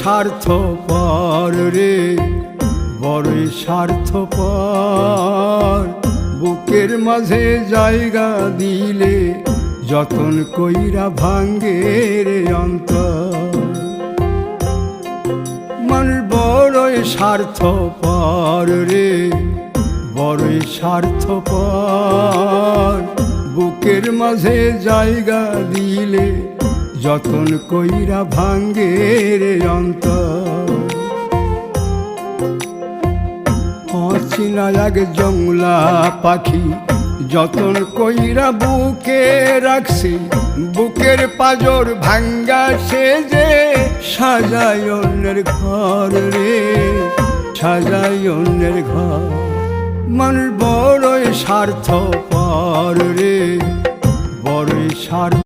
স্বার্থপর রে, বড়ই স্বার্থপর। বুকের মাঝে জায়গা দিলে যতন কইরা ভাঙ্গে রে অন্তর। মানুষ বড়ই স্বার্থপর রে, বড়ই স্বার্থপর। বুকের মাঝে জায়গা দিলে যতন কইরা ভাঙ্গে রে অন্তর। অচিনা এক জংলা পাখি যতন কইরা বুকে রাখছি, বুকের পাজর ভাঙ্গা সে যে সাজায় অন্যের ঘর রে, সাজায় অন্যের ঘর। মানুষ বড়ই স্বার্থপর রে, বড়ই স্বার্থ।